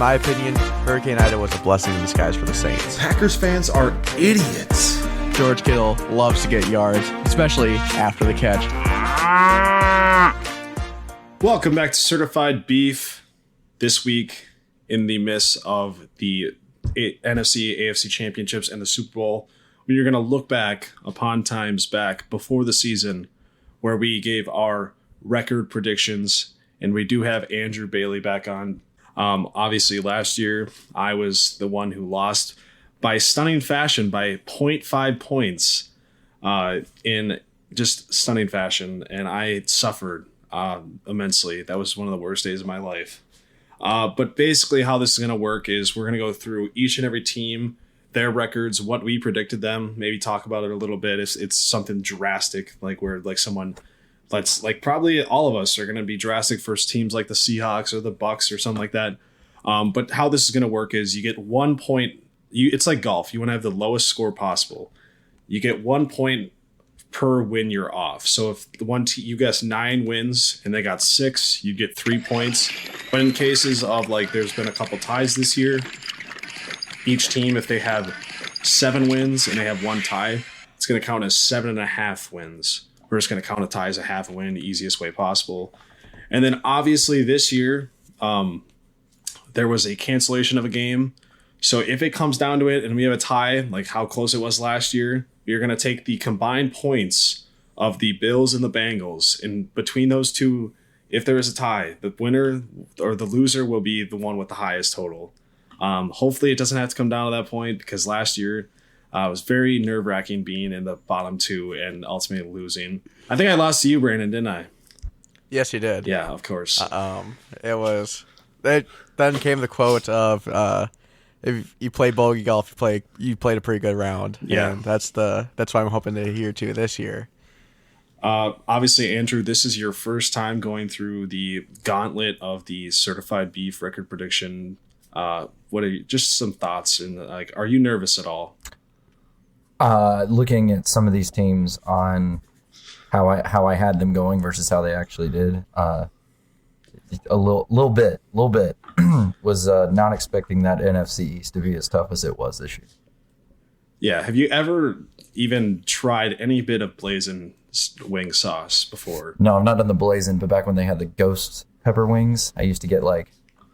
my opinion, Hurricane Ida was a blessing in disguise for the Saints. Packers fans are idiots. George Kittle loves to get yards, especially after the catch. Welcome back to Certified Beef. This week, in the midst of the NFC, AFC championships and the Super Bowl, we are going to look back upon times back before the season where we gave our record predictions, and we do have Andrew Bailey back on. Obviously, last year, I was the one who lost by stunning fashion by 0.5 points in just stunning fashion, and I suffered immensely. That was one of the worst days of my life. But basically how this is going to work is we're going to go through each and every team, their records, what we predicted them, maybe talk about it a little bit. It's something drastic, like where like someone, probably all of us are going to be drastic for teams like the Seahawks or the Bucks or something like that. But how this is going to work is you get 1 point. It's like golf. You want to have the lowest score possible. You get 1 point per win you're off. So if the one you guess 9 wins and they got 6, you get 3 points. But in cases of there's been a couple ties this year, each team, if they have 7 wins and they have 1 tie, it's going to count as 7.5 wins. We're just going to count a tie as a half a win, the easiest way possible. And then obviously this year, there was a cancellation of a game. So if it comes down to it and we have a tie, like how close it was last year, you're going to take the combined points of the Bills and the Bengals. And between those two, if there is a tie, the winner or the loser will be the one with the highest total. Hopefully it doesn't have to come down to that point, because last year it was very nerve-wracking being in the bottom 2 and ultimately losing. I think I lost to you, Brandon, didn't I? Yes, you did. Yeah, of course. It was. Then came the quote of, if you play bogey golf, you played a pretty good round. Yeah, and that's what I'm hoping to hear too this year. Obviously, Andrew, this is your first time going through the gauntlet of the Certified Beef record prediction. What are just some thoughts? And are you nervous at all? Looking at some of these teams on how I had them going versus how they actually did, a little bit was not expecting that NFC East to be as tough as it was this year. Yeah. Have you ever even tried any bit of Blazin Wing sauce before? No, I've not done the Blazin, but back when they had the ghost pepper wings, I used to get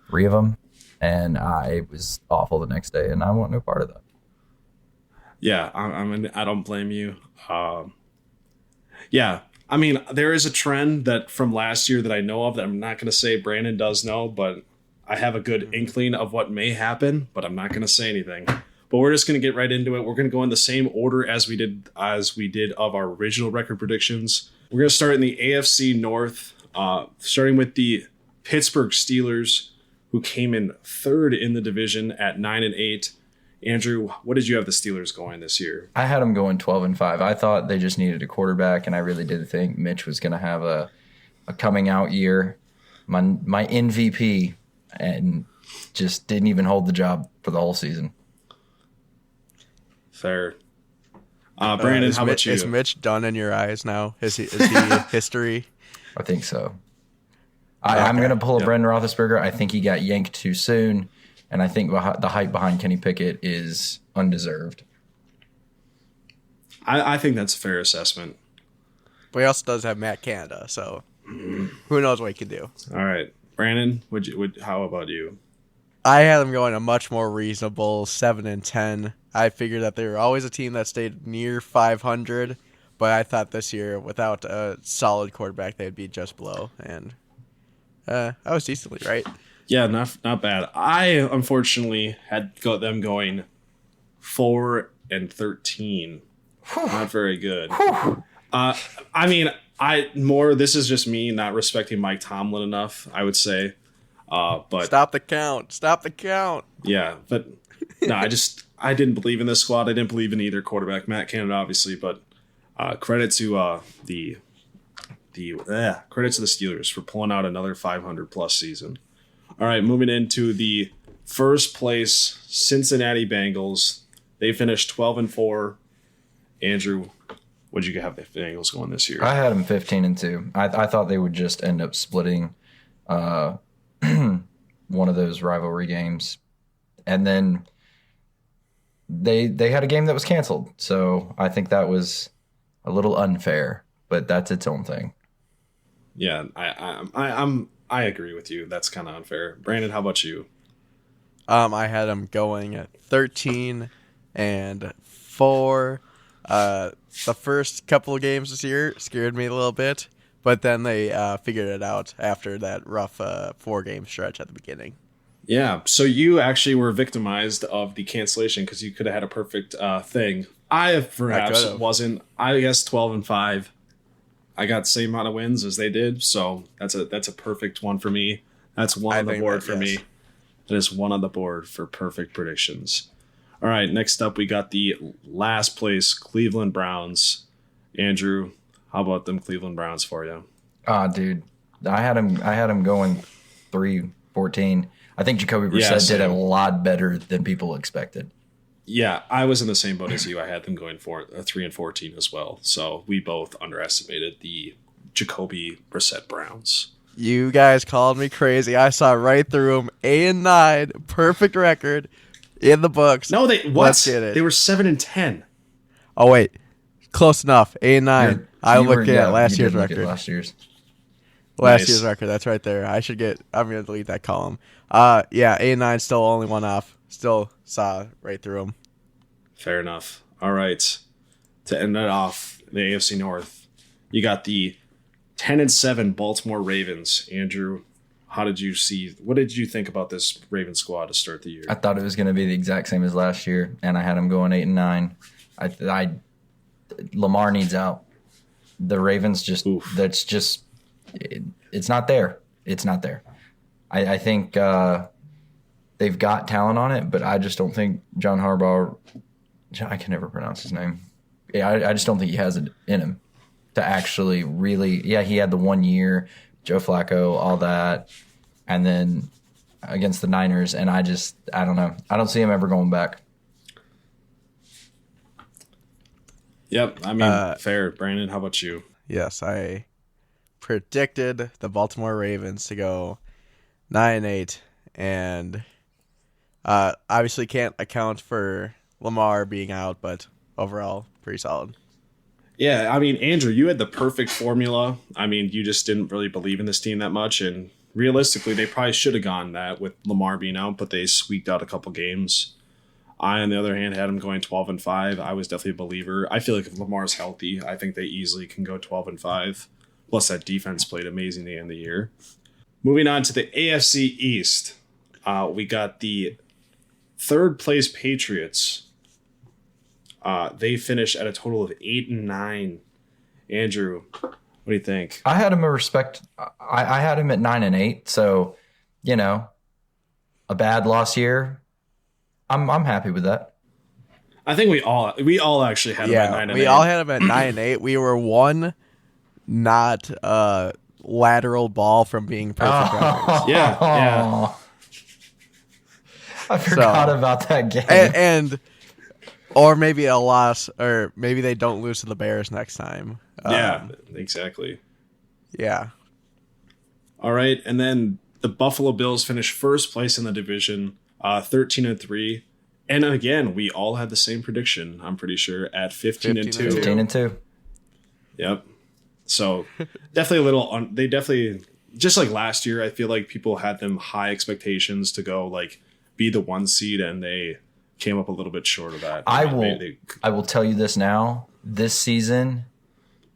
3 of them, and it was awful the next day, and I want no part of that. Yeah, I don't blame you. Yeah. I mean, there is a trend that from last year that I know of that I'm not going to say Brandon does know, but I have a good inkling of what may happen, but I'm not going to say anything. But we're just going to get right into it. We're going to go in the same order as we did of our original record predictions. We're going to start in the AFC North, starting with the Pittsburgh Steelers, who came in 3rd in the division at 9-8. Andrew, what did you have the Steelers going this year? I had them going 12-5. I thought they just needed a quarterback, and I really did think Mitch was going to have a coming out year. My MVP, and just didn't even hold the job for the whole season. Fair. Brandon, how about you? Is Mitch done in your eyes now? Is he history? I think so. I'm going to pull a Brendan Roethlisberger. I think he got yanked too soon. And I think the hype behind Kenny Pickett is undeserved. I think that's a fair assessment. But he also does have Matt Canada, so who knows what he can do. All right. Brandon, how about you? I had them going a much more reasonable 7-10. I figured that they were always a team that stayed near 500, but I thought this year, without a solid quarterback, they'd be just below. And I was decently right. Yeah, not bad. I unfortunately had got them going 4-13. Not very good. I mean, this is just me not respecting Mike Tomlin enough, I would say. But stop the count. Yeah, but no, I didn't believe in this squad. I didn't believe in either quarterback, Matt Canada, obviously. But credit to the Steelers for pulling out another 500+ season. All right, moving into the first place Cincinnati Bengals. They finished 12-4. Andrew, what did you have the Bengals going this year? I had them 15-2. I thought they would just end up splitting one of those rivalry games, and then they had a game that was canceled. So I think that was a little unfair, but that's its own thing. Yeah, I agree with you. That's kind of unfair. Brandon, how about you? I had them going at 13-4. The first couple of games this year scared me a little bit, but then they figured it out after that rough 4-game stretch at the beginning. Yeah, so you actually were victimized of the cancellation because you could have had a perfect thing. I perhaps wasn't. I guess 12-5. I got the same amount of wins as they did, so that's a perfect one for me. That's one on the board for me. That is one on the board for perfect predictions. All right, next up we got the last place Cleveland Browns. Andrew, how about them Cleveland Browns for you? Dude, I had him going 3-14. I think Jacoby Brissett did a lot better than people expected. Yeah, I was in the same boat as you. I had them going for 3-14 as well. So we both underestimated the Jacoby Brissett Browns. You guys called me crazy. I saw right through them. 8-9, perfect record in the books. No, Let's get it. They were 7-10. Oh wait, close enough. 8-9. I looked at last year's record. Last year's record. That's right there. I'm gonna delete that column. 8-9, still only one off. Still saw right through them. Fair enough. All right, to end it off, the AFC North, you got the 10-7 Baltimore Ravens. Andrew, what did you think about this Ravens squad to start the year? I thought it was going to be the exact same as last year, and I had them going 8-9. Lamar needs out. The Ravens it's not there. It's not there. I think they've got talent on it, but I just don't think John Harbaugh. I can never pronounce his name. Yeah, I just don't think he has it in him to actually really. Yeah, he had the 1 year, Joe Flacco, all that, and then against the Niners, and I don't know. I don't see him ever going back. Yep, I mean, fair. Brandon, how about you? Yes, I predicted the Baltimore Ravens to go 9-8, and obviously can't account for Lamar being out, but overall, pretty solid. Yeah, I mean, Andrew, you had the perfect formula. I mean, you just didn't really believe in this team that much, and realistically, they probably should have gone that with Lamar being out, but they squeaked out a couple games. I, on the other hand, had them going 12-5. I was definitely a believer. I feel like if Lamar's healthy, I think they easily can go 12-5. Plus, that defense played amazingly in the year. Moving on to the AFC East, we got the third place Patriots. They finished at a total of 8-9. Andrew, what do you think? I had him I had him at 9-8. So, a bad loss year. I'm happy with that. I think we all actually had him at 9-8. We all had him at 9-8. We were one not lateral ball from being perfect records. Yeah. I forgot about that game. And or maybe a loss, or maybe they don't lose to the Bears next time. Yeah, exactly. Yeah. All right, and then the Buffalo Bills finished first place in the division, 13-3. And again, we all had the same prediction, I'm pretty sure, at 15-2. 15-2. Yep. So definitely a little. They definitely, just like last year, I feel like people had them high expectations to go be the 1 seed, and they came up a little bit short of that. I will tell you this now. This season,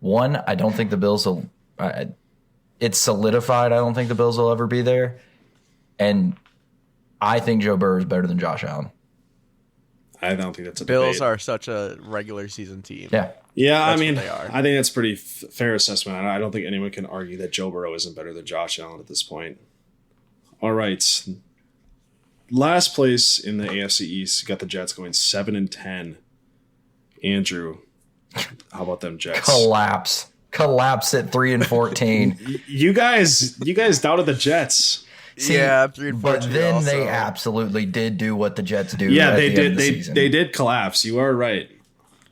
I don't think the Bills will. It's solidified. I don't think the Bills will ever be there, and I think Joe Burrow is better than Josh Allen. I don't think that's a Bills debate. are such a regular season team. Yeah. I mean, I think that's a pretty fair assessment. I don't think anyone can argue that Joe Burrow isn't better than Josh Allen at this point. All right. Last place in the AFC East, you got the Jets going 7-10. Andrew, how about them Jets? Collapse at 3-14. You guys doubted the Jets. See, 3-14. But then they absolutely did do what the Jets do. Yeah, they did. They did collapse. You are right.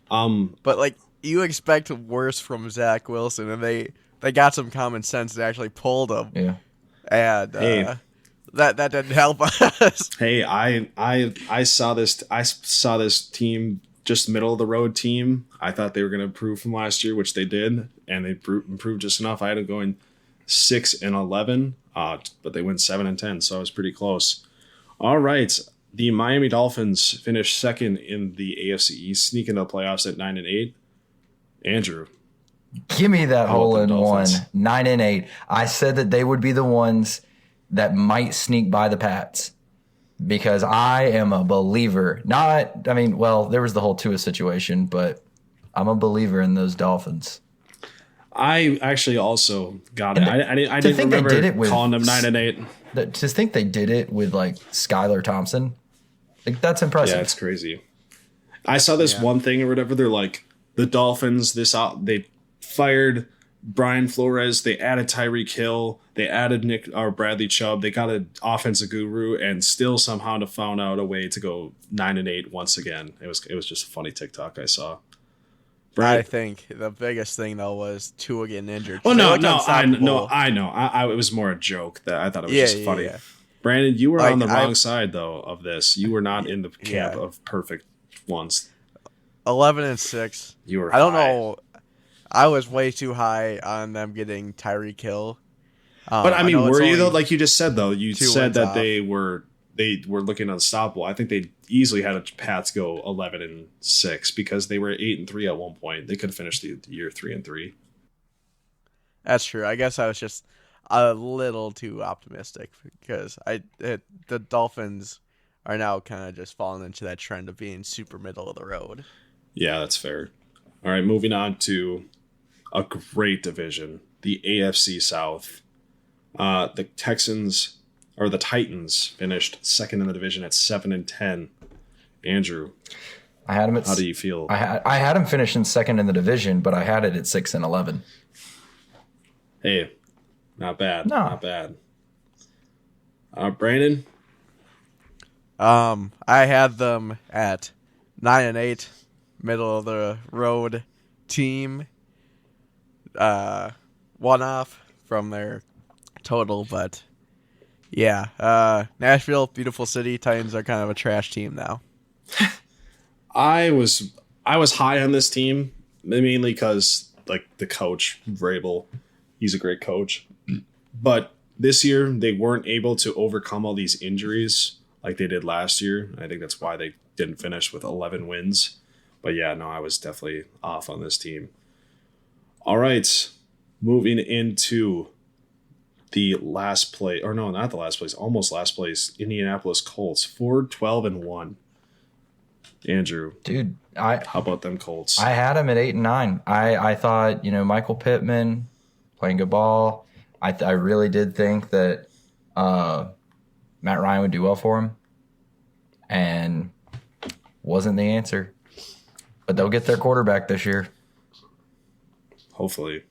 But you expect worse from Zach Wilson, and they got some common sense. They actually pulled him. Yeah. And that didn't help us. Hey, I saw this team, just middle of the road team. I thought they were going to improve from last year, which they did, and they improved just enough. I had them going 6-11, but they went 7-10, so I was pretty close. All right, the Miami Dolphins finished second in the AFC East, sneaking into the playoffs at 9-8. Andrew, give me that how about hole the in one. Dolphins? 9-8. I said that they would be the ones that might sneak by the Pats because I am a believer. There was the whole Tua situation, but I'm a believer in those Dolphins. I actually also got it. I to didn't think they remember did it with- calling them 9-8. To think they did it with like Skylar Thompson, like that's impressive. Yeah, it's crazy. I saw this one thing or whatever. They're like, the Dolphins, they fired Brian Flores, they added Tyreek Hill, they added Bradley Chubb, they got an offensive guru, and still somehow found out a way to go 9-8 once again. It was just a funny TikTok I saw. I think the biggest thing though was Tua getting injured. Oh They no, looked I unstoppable. know. It was more a joke. That I thought it was just funny. Yeah. Brandon, you were Like, on the wrong side though of this. You were not in the camp Yeah. of perfect ones. 11-6. You were. I don't high. know. I was way too high on them getting Tyreek Hill. But I mean, know it's were you only though? Like you just said though, you 2 said wins that off. they were looking unstoppable. I think they easily had a Pats go 11-6 because they were 8-3 at one point. They could have finished the year 3-3. That's true. I guess I was just a little too optimistic because the Dolphins are now kind of just falling into that trend of being super middle of the road. Yeah, that's fair. All right, moving on to a great division, the AFC South. The Titans finished second in the division at 7-10. Andrew, I had him at. how do you feel? I had him finishing second in the division, but I had it at 6-11. Hey, not bad. No. Not bad. Brandon? I had them at 9-8, middle of the road team. One off from their total, but yeah. Nashville, beautiful city. Titans are kind of a trash team now. I was high on this team, mainly because like the coach, Vrabel, he's a great coach. But this year they weren't able to overcome all these injuries like they did last year. I think that's why they didn't finish with 11 wins. But yeah, no, I was definitely off on this team. All right, moving into the last place, or no, not the last place, almost last place, Indianapolis Colts, 4-12-1. Andrew, Dude, how about them Colts? I had him at 8-9. I thought, Michael Pittman playing good ball. I really did think that Matt Ryan would do well for him, and wasn't the answer. But they'll get their quarterback this year. Hopefully.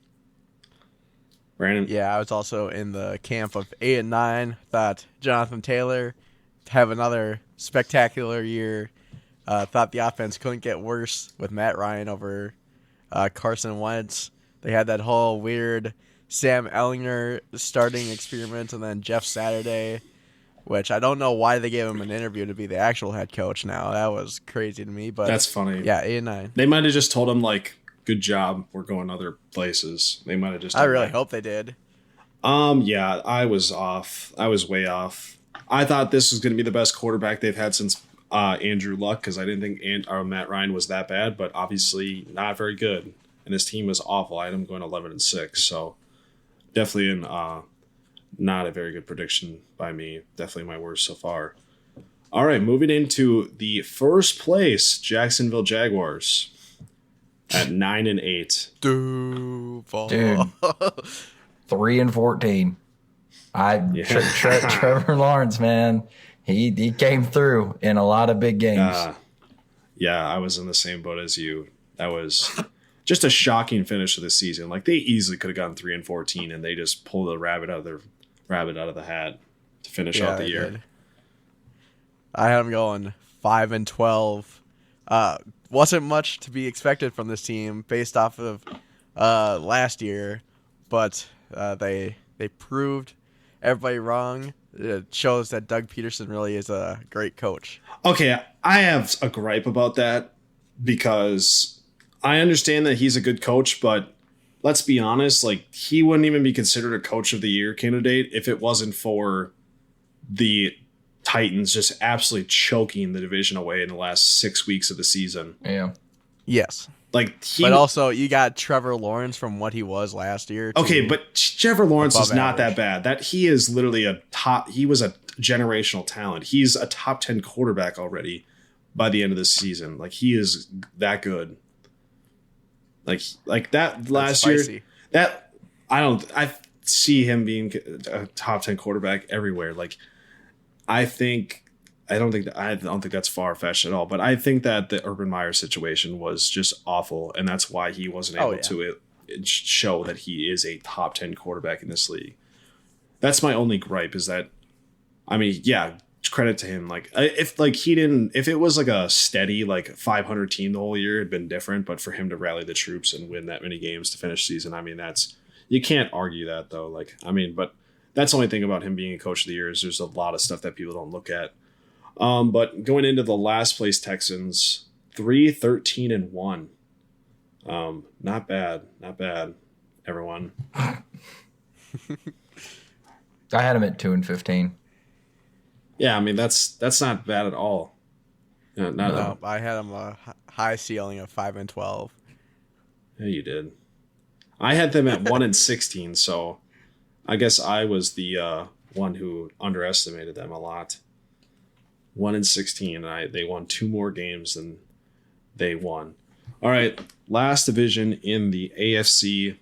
Brandon? Yeah, I was also in the camp of 8-9. Thought Jonathan Taylor have another spectacular year. Thought the offense couldn't get worse with Matt Ryan over Carson Wentz. They had that whole weird Sam Ellinger starting experiment, and then Jeff Saturday, which I don't know why they gave him an interview to be the actual head coach now. That was crazy to me. But That's funny. Yeah, 8-9. They might have just told him, like, good job, we're going other places. They might have just I really hope they did. Yeah, I was off. I was way off. I thought this was going to be the best quarterback they've had since Andrew Luck, because I didn't think Matt Ryan was that bad, but obviously not very good. And his team was awful. I had him going 11-6, so definitely not a very good prediction by me. Definitely my worst so far. All right, moving into the first place, Jacksonville Jaguars at 9-8. Duval. Dude. 3-14. Trevor Lawrence, man, he came through in a lot of big games. Yeah, I was in the same boat as you. That was just a shocking finish of the season. Like, they easily could have gone 3-14, and they just pulled the rabbit out of the hat to finish out the they year. did. I had them going 5-12. Wasn't much to be expected from this team based off of last year, but they proved everybody wrong. It shows that Doug Peterson really is a great coach. Okay, I have a gripe about that because I understand that he's a good coach, but let's be honest, like he wouldn't even be considered a coach of the year candidate if it wasn't for the Titans just absolutely choking the division away in the last 6 weeks of the season. Yeah. Yes. But also you got Trevor Lawrence from what he was last year. Okay, but Trevor Lawrence is not average. that bad. That he is literally he was a generational talent. He's a top 10 quarterback already by the end of the season. Like he is that good. Like that last year, that I see him being a top 10 quarterback everywhere. Like I don't think that's far-fetched at all, but I think that the Urban Meyer situation was just awful, and that's why he wasn't able to show that he is a top 10 quarterback in this league. That's my only gripe is that, I mean, yeah, credit to him. Like if it was like a steady like 500 team the whole year, it'd been different, but for him to rally the troops and win that many games to finish season, I mean, you can't argue that though. Like, I mean, but that's the only thing about him being a coach of the year is there's a lot of stuff that people don't look at. But going into the last place Texans, 3-13-1. Not bad, everyone. I had him at 2-15. Yeah, I mean that's not bad at all. No, I had him a high ceiling of 5-12. Yeah, you did. I had them at 1-16, so I guess I was the one who underestimated them a lot. 1-16, and they won 2 more games than they won. All right, last division in the AFC,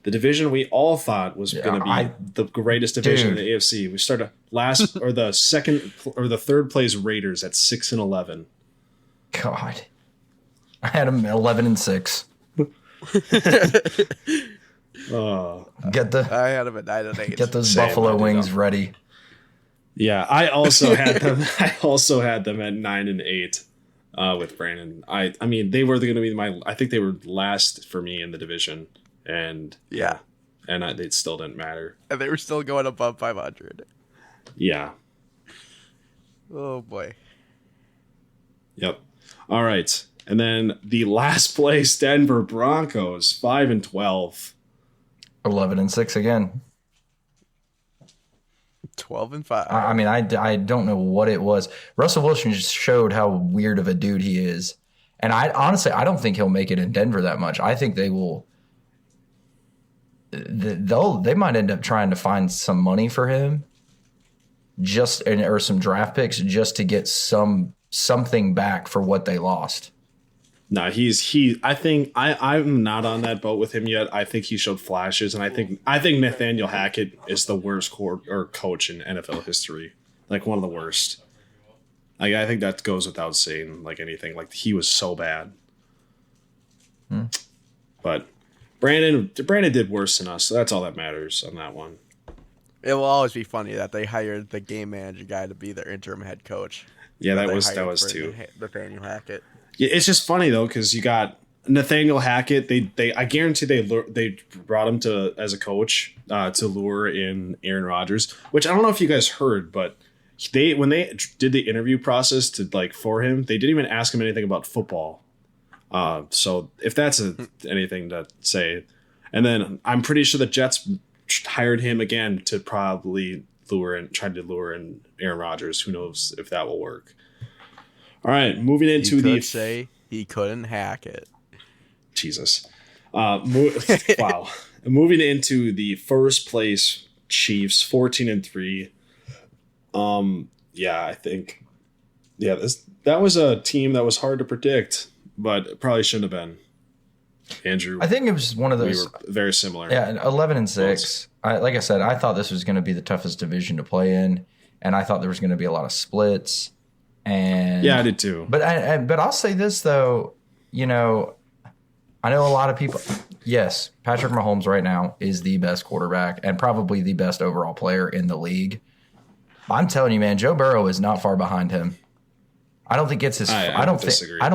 the division we all thought was going to be the greatest division in the AFC. We started last or the second or the third place Raiders at 6-11. God, I had them 11-6. I had them at 9-8. Get those Buffalo wings ready. Yeah, I also had them. I also had them at 9-8 with Brandon. I mean, they were going to be I think they were last for me in the division, and it still didn't matter. And they were still going above 500. Yeah. Oh boy. Yep. All right, and then the last place Denver Broncos 5-12. 11-6 again. 12-5. I mean, I don't know what it was. Russell Wilson just showed how weird of a dude he is. And I honestly don't think he'll make it in Denver that much. I think they will. They might end up trying to find some money for him, or some draft picks just to get something back for what they lost. No, I think I'm not on that boat with him yet. I think he showed flashes, and I think Nathaniel Hackett is the worst coach in NFL history, like one of the worst. Like I think that goes without saying. Like anything, like he was so bad. But Brandon did worse than us, so that's all that matters on that one. It will always be funny that they hired the game manager guy to be their interim head coach. Yeah, that was too. Nathaniel Hackett. Yeah, it's just funny though because you got Nathaniel Hackett. I guarantee they brought him as a coach to lure in Aaron Rodgers. Which I don't know if you guys heard, but when they did the interview process for him, they didn't even ask him anything about football. So if that's anything to say, and then I'm pretty sure the Jets hired him again to probably try to lure in Aaron Rodgers. Who knows if that will work. All right, moving into say he couldn't hack it. Jesus. Wow. Moving into the first place Chiefs, 14-3. Yeah, I think. Yeah, that was a team that was hard to predict, but it probably shouldn't have been. Andrew, I think it was one of those. We were very similar. Yeah, 11-6. Like I said, I thought this was going to be the toughest division to play in, and I thought there was going to be a lot of splits. And yeah, I did too. But I'll say this though, I know a lot of people. Yes, Patrick Mahomes right now is the best quarterback and probably the best overall player in the league. I'm telling you, man, Joe Burrow is not far behind him. I don't think it's as I don't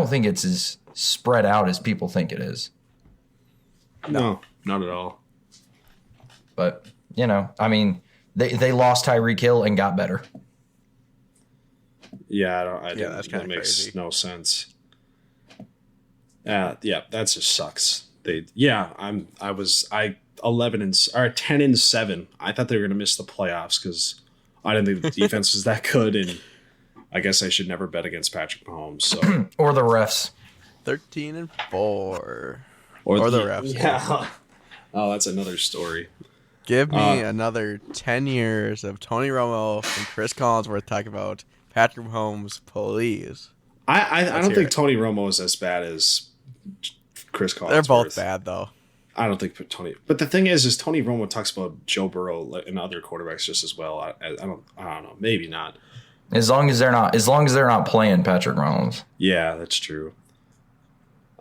think it's as spread out as people think it is. No, not at all. But I mean, They lost Tyreek Hill and got better. Yeah, that's that kind of makes crazy. no sense. Yeah, that just sucks. I 10-7. I thought they were gonna miss the playoffs because I didn't think the defense was that good, and I guess I should never bet against Patrick Mahomes. So Or the refs. 13-4, or the refs. Yeah. Oh, that's another story. Give me another 10 years of Tony Romo and Chris Collinsworth talking about Patrick Mahomes, please. I don't hear think it. Tony Romo is as bad as Chris Collinsworth. They're both bad, though. I don't think Tony. But the thing is Tony Romo talks about Joe Burrow and other quarterbacks just as well. I don't know. Maybe not. As long as they're not playing Patrick Mahomes. Yeah, that's true.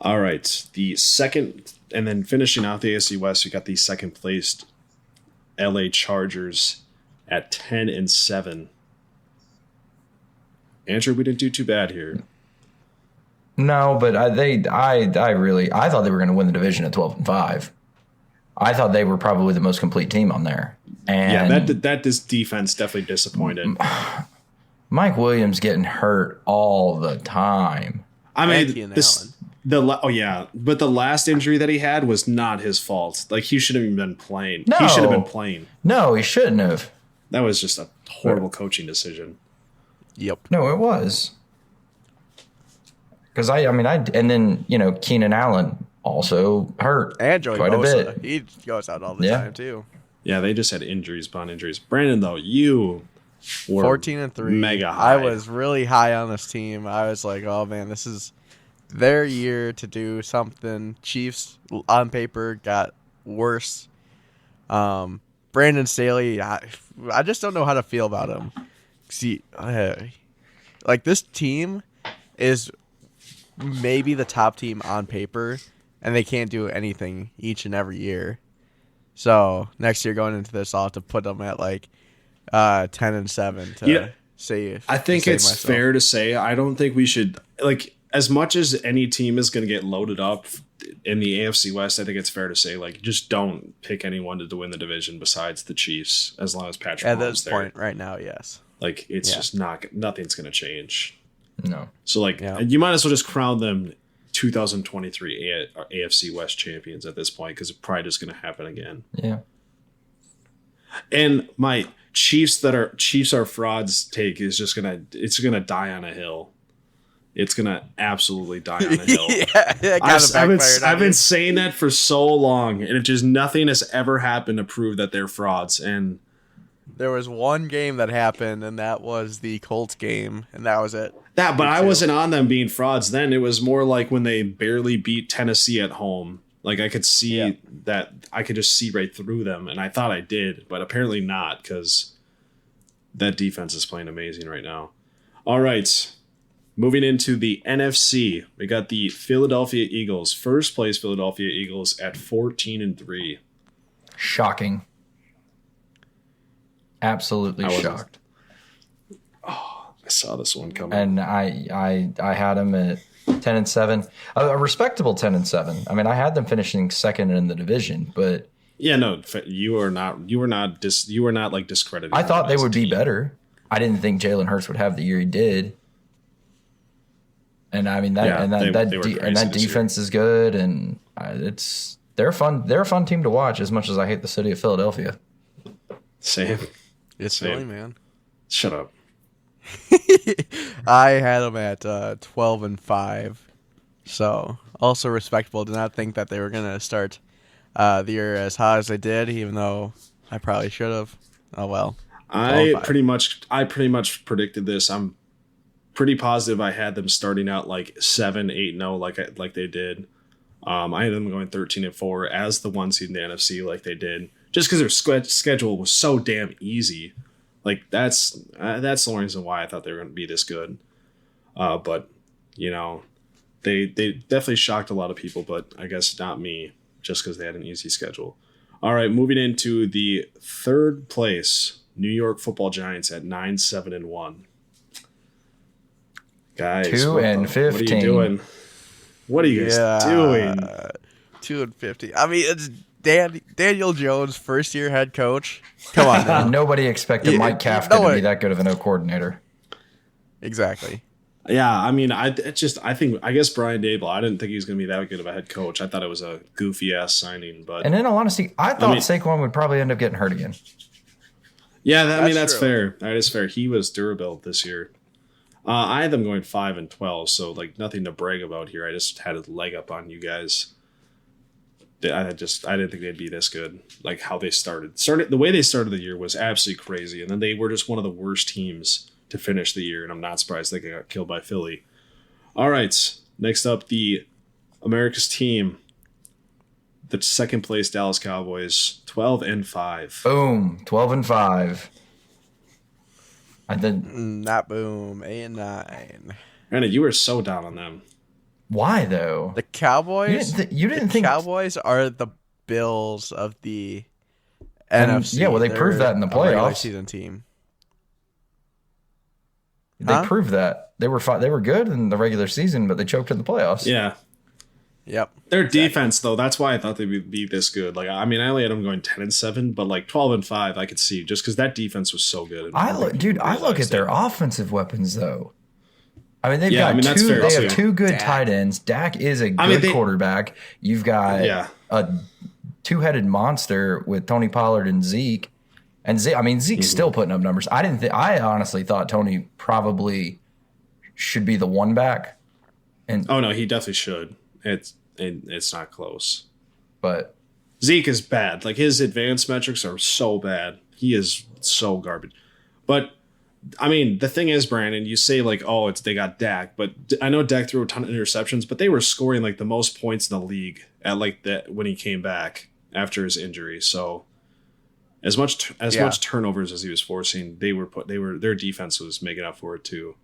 All right, the second, and then finishing out the AFC West, we got the second placed LA Chargers at 10-7. Andrew, we didn't do too bad here. No, but I thought they were going to win the division at 12-5. I thought they were probably the most complete team on there. And yeah, that this defense definitely disappointed. Mike Williams getting hurt all the time. I mean, Allen. but the last injury that he had was not his fault. Like, he shouldn't have been playing. No. He should have been playing. No, he shouldn't have. That was just a horrible coaching decision. Yep. No, it was. Because and then Keenan Allen also hurt And Joey quite Bosa. a bit. He goes out all the Yeah. time, too. Yeah, they just had injuries upon injuries. Brandon, though, you were 14-3. mega high. I was really high on this team. I was like, oh, man, this is their year to do something. Chiefs, on paper, got worse. Brandon Staley, I just don't know how to feel about him. See, like, this team is maybe the top team on paper, and they can't do anything each and every year. So next year going into this, I'll have to put them at like 10-7 to save. I think to save it's myself. fair to say I don't think we should, like, as much as any team is going to get loaded up in the AFC West, I think it's fair to say, like, just don't pick anyone to win the division besides the Chiefs as long as Patrick At Mahomes this there. point right now, yes. Like, it's just nothing's going to change. No. So, like, you might as well just crown them 2023 AFC West champions at this point because it's probably just going to happen again. Yeah. And my Chiefs are frauds take is just gonna die on a hill. It's gonna absolutely die on a hill. I've been saying that for so long, and it just nothing has ever happened to prove that they're frauds. And There was one game that happened, and that was the Colts game, and that was it. but I wasn't on them being frauds then. It was more like when they barely beat Tennessee at home. Like, I could see that, I could just see right through them, and I thought I did, but apparently not, because that defense is playing amazing right now. All right, moving into the NFC, we got the Philadelphia Eagles, first place Philadelphia Eagles at 14-3. Shocking. Absolutely shocked. I saw this one coming. And I had them at 10-7, a respectable 10-7. I mean, I had them finishing second in the division, but yeah, no, you were not like discredited. I thought they would be better. I didn't think Jalen Hurts would have the year he did. And I mean that defense is good, and they're a fun team to watch. As much as I hate the city of Philadelphia. Same. It's silly, man. Shut up. I had them at 12-5, so also respectable. Did not think that they were gonna start the year as hot as they did, even though I probably should have. Oh well. I pretty much predicted this. I'm pretty positive I had them starting out like 7-8-0, like they did. I had them going 13-4 as the one seed in the NFC, like they did, just because their schedule was so damn easy. Like, that's the only reason why I thought they were going to be this good. But, they definitely shocked a lot of people, but I guess not me, just because they had an easy schedule. All right, moving into the third place, New York Football Giants at 9-7-1. Guys, 2-15. What are you doing? What are you guys doing? 2-50. I mean, Daniel Jones, first year head coach. Come on now. Nobody expected Mike Kafka to be that good of an O coordinator. Exactly. Yeah, I mean, I guess Brian Dable. I didn't think he was going to be that good of a head coach. I thought it was a goofy ass signing, but and in all honesty, I thought Saquon would probably end up getting hurt again. Yeah, that's fair. That is fair. He was durable this year. I had them going 5-12, so like nothing to brag about here. I just had a leg up on you guys. I didn't think they'd be this good. Like how they started the way they started the year was absolutely crazy, and then they were just one of the worst teams to finish the year, and I'm not surprised they got killed by Philly. All right, next up, the America's team, the second place Dallas Cowboys, 12-5. Boom, 12-5. I did not boom, 8-9. Brandon, you were so down on them. Why though? The Cowboys. You didn't think Cowboys are the Bills of the NFC. Yeah, well, they proved that in the playoffs. Regular season team. They proved that they were good in the regular season, but they choked in the playoffs. Yeah. Yep. Their defense, though, that's why I thought they would be this good. Like, I mean, I only had them going 10-7, but like 12-5, I could see just because that defense was so good. I look at their offensive weapons though. I mean, they have two good tight ends. Dak is a good quarterback. You've got a two-headed monster with Tony Pollard and Zeke. And Zeke's still putting up numbers. I honestly thought Tony probably should be the one back. And oh no, he definitely should. It's not close. But Zeke is bad. Like his advanced metrics are so bad. He is so garbage. But I mean, the thing is, Brandon, you say like, oh, they got Dak, but I know Dak threw a ton of interceptions, but they were scoring like the most points in the league at like that when he came back after his injury. So as much turnovers as he was forcing, their defense was making up for it too.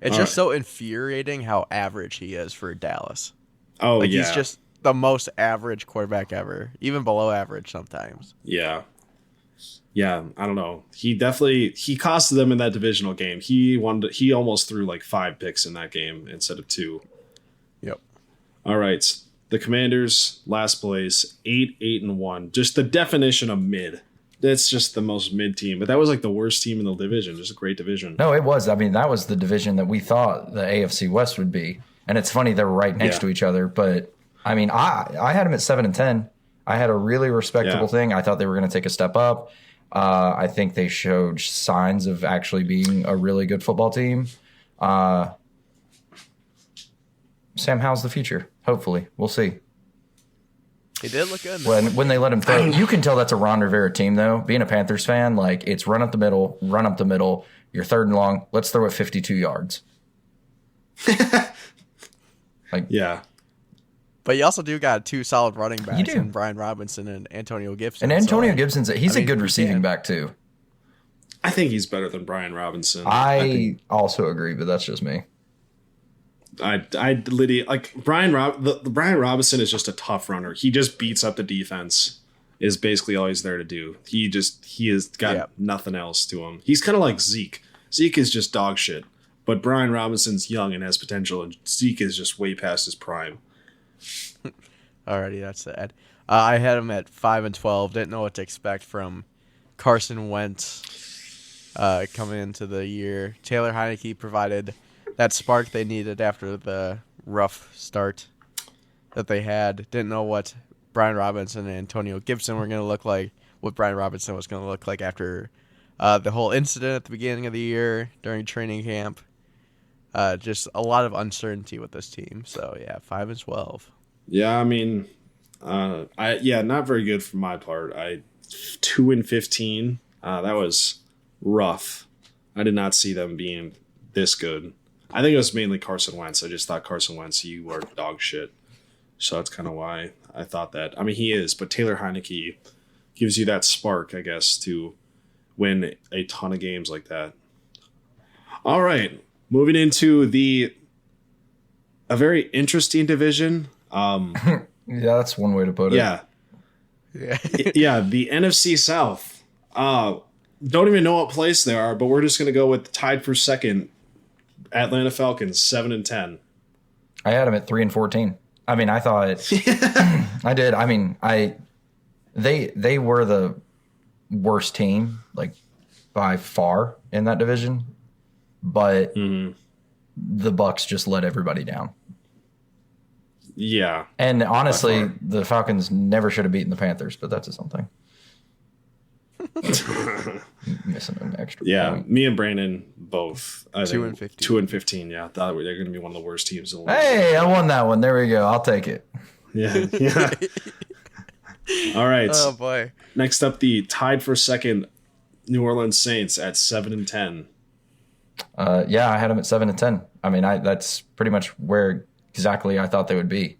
It's just so infuriating how average he is for Dallas. Oh, like he's just the most average quarterback ever, even below average sometimes. Yeah. Yeah, I don't know. He costed them in that divisional game. He almost threw like 5 picks in that game instead of 2. Yep. All right. The Commanders, last place, 8-1. Just the definition of mid. That's just the most mid team. But that was like the worst team in the division. Just a great division. No, it was. I mean, that was the division that we thought the AFC West would be. And it's funny they're right next to each other. But I mean, I had them at 7-10. I had a really respectable thing. I thought they were going to take a step up. I think they showed signs of actually being a really good football team. Sam Howell's the future. Hopefully. We'll see. He did look good. When they let him throw. You can tell that's a Ron Rivera team, though. Being a Panthers fan, like, it's run up the middle. You're third and long. Let's throw it 52 yards. Yeah. But you also do got 2 solid running backs in Brian Robinson and Antonio Gibson. And Antonio Gibson's a good receiving back, too. I think he's better than Brian Robinson. I also agree, but that's just me. Brian Robinson is just a tough runner. He just beats up the defense. Is basically all he's there to do. He has got nothing else to him. He's kind of like Zeke. Zeke is just dog shit. But Brian Robinson's young and has potential, and Zeke is just way past his prime. Alrighty, that's sad. I had him at 5-12. Didn't know what to expect from Carson Wentz coming into the year. Taylor Heineke provided that spark they needed after the rough start that they had. Didn't know what Brian Robinson and Antonio Gibson were going to look like, what Brian Robinson was going to look like after the whole incident at the beginning of the year during training camp. Just a lot of uncertainty with this team. So, 5-12. Yeah, I mean, not very good for my part. 2-15. That was rough. I did not see them being this good. I think it was mainly Carson Wentz. I just thought Carson Wentz, you are dog shit. So that's kind of why I thought that. I mean, he is, but Taylor Heineke gives you that spark, I guess, to win a ton of games like that. All right, moving into a very interesting division. Yeah, that's one way to put it. Yeah, the NFC South. Don't even know what place they are, but we're just going to go with tied for second. Atlanta Falcons, 7-10. I had them at 3-14. I mean, I thought I did. I mean, They were the worst team, like by far in that division, but the Bucks just let everybody down. Yeah. And honestly, the Falcons never should have beaten the Panthers, but that's something. Missing an extra point. Me and Brandon both. 2-15. 2-15. Yeah, thought they're going to be one of the worst teams in the league. Hey, I won that one. There we go. I'll take it. Yeah. All right. Oh boy. Next up, the tied for second New Orleans Saints at 7-10. Yeah, I had them at 7-10. I mean, that's pretty much where exactly I thought they would be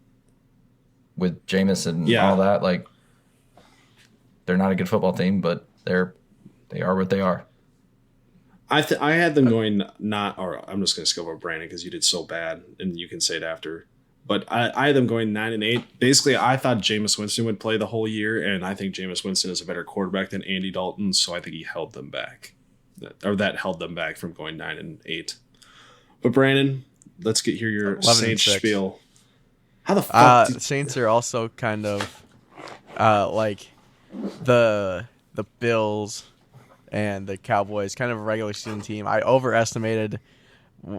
with Jameis and all that. Like, they're not a good football team, but they are what they are. I had them going I'm just going to skip over Brandon because you did so bad, and you can say it after. But I had them going 9-8. Basically, I thought Jameis Winston would play the whole year, and I think Jameis Winston is a better quarterback than Andy Dalton, so I think he held them back. That held them back from going 9-8. But Brandon, let's hear your Saints spiel. How the fuck? The Saints are also kind of like the Bills and the Cowboys, kind of a regular season team. I overestimated.